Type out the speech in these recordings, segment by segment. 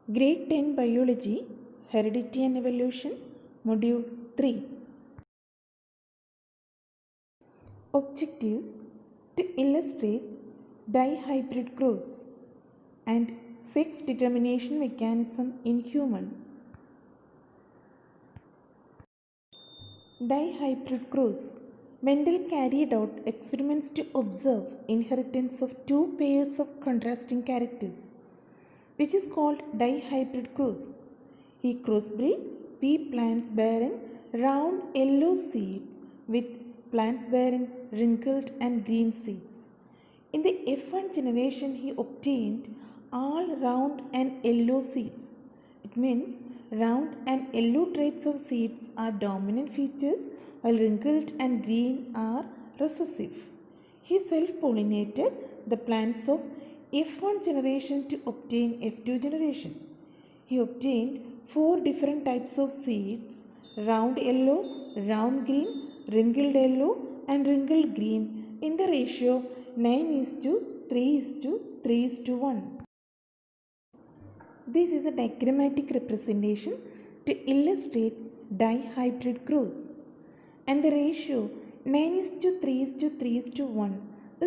Grade 10 Biology, Heredity and Evolution, Module 3. Objectives: to illustrate dihybrid growth and sex determination mechanism in human. Dihybrid growth. Mendel carried out experiments to observe inheritance of two pairs of contrasting characters, which is called dihybrid growth. He crossbreed pea plants bearing round yellow seeds with plants bearing wrinkled and green seeds. In the F1 generation, he obtained all round and yellow seeds. It means round and yellow traits of seeds are dominant features, while wrinkled and green are recessive. He self-pollinated the plants of F1 generation to obtain F2 generation. He obtained 4 different types of seeds: round yellow, round green, wrinkled yellow and wrinkled green in the ratio 9:3:3:1. This is a diagrammatic representation to illustrate dihybrid growth, and the ratio 9:3:3:1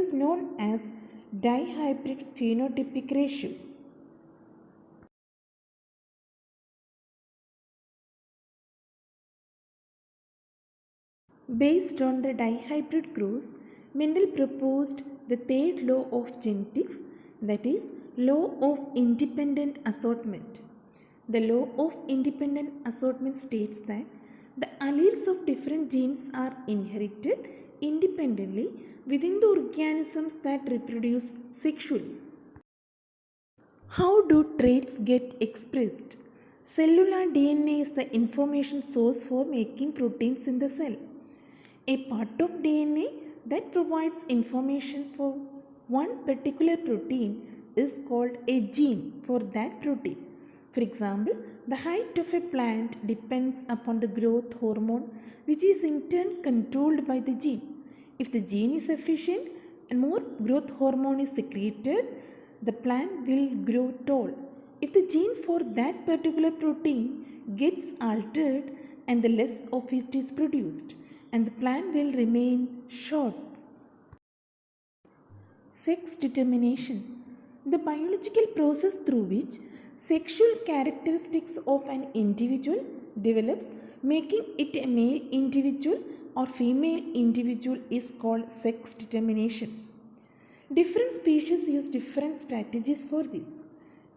is known as dihybrid phenotypic ratio. Based on the dihybrid growth, Mendel proposed the third law of genetics, that is, law of independent assortment. The law of independent assortment states that the alleles of different genes are inherited independently within the organisms that reproduce sexually. How do traits get expressed? Cellular DNA is the information source for making proteins in the cell. A part of DNA that provides information for one particular protein is called a gene for that protein. For example, the height of a plant depends upon the growth hormone, which is in turn controlled by the gene. If the gene is efficient and more growth hormone is secreted, the plant will grow tall. If the gene for that particular protein gets altered and the less of it is produced, and the plant will remain short. Sex determination. The biological process through which sexual characteristics of an individual develops, making it a male individual or female individual, is called sex determination. Different species use different strategies for this.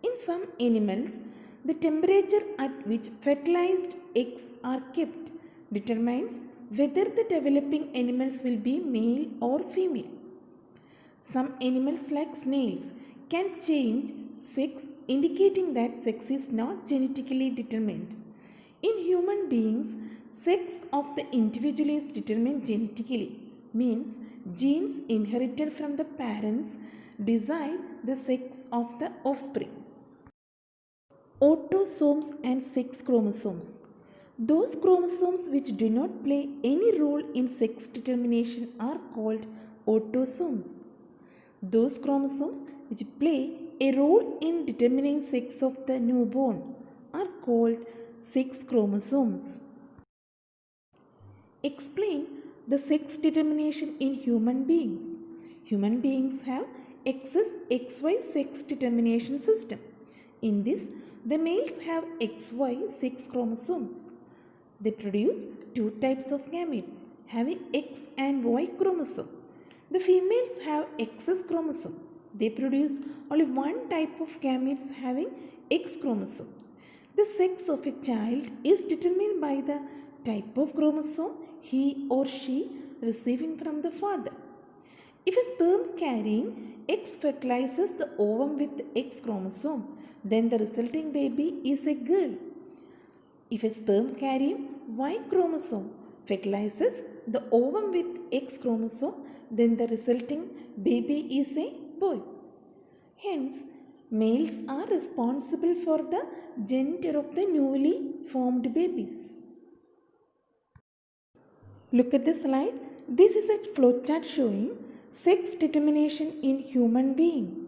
In some animals, the temperature at which fertilized eggs are kept determines whether the developing animals will be male or female. Some animals, like snails, can change sex, indicating that sex is not genetically determined. In human beings, sex of the individual is determined genetically, means genes inherited from the parents decide the sex of the offspring. Autosomes and sex chromosomes. Those chromosomes which do not play any role in sex determination are called autosomes. Those chromosomes which play a role in determining sex of the newborn are called sex chromosomes. Explain the sex determination in human beings. Human beings have XY sex determination system. In this, the males have XY sex chromosomes. They produce 2 types of gametes having X and Y chromosome. The females have XX chromosome. They produce only one type of gametes having X chromosome. The sex of a child is determined by the type of chromosome he or she receiving from the father. If a sperm carrying X fertilizes the ovum with X chromosome, then the resulting baby is a girl. If a sperm carrying Y chromosome fertilizes the ovum with X chromosome, then the resulting baby is a boy. Hence, males are responsible for the gender of the newly formed babies. Look at the slide. This is a flowchart showing sex determination in human being.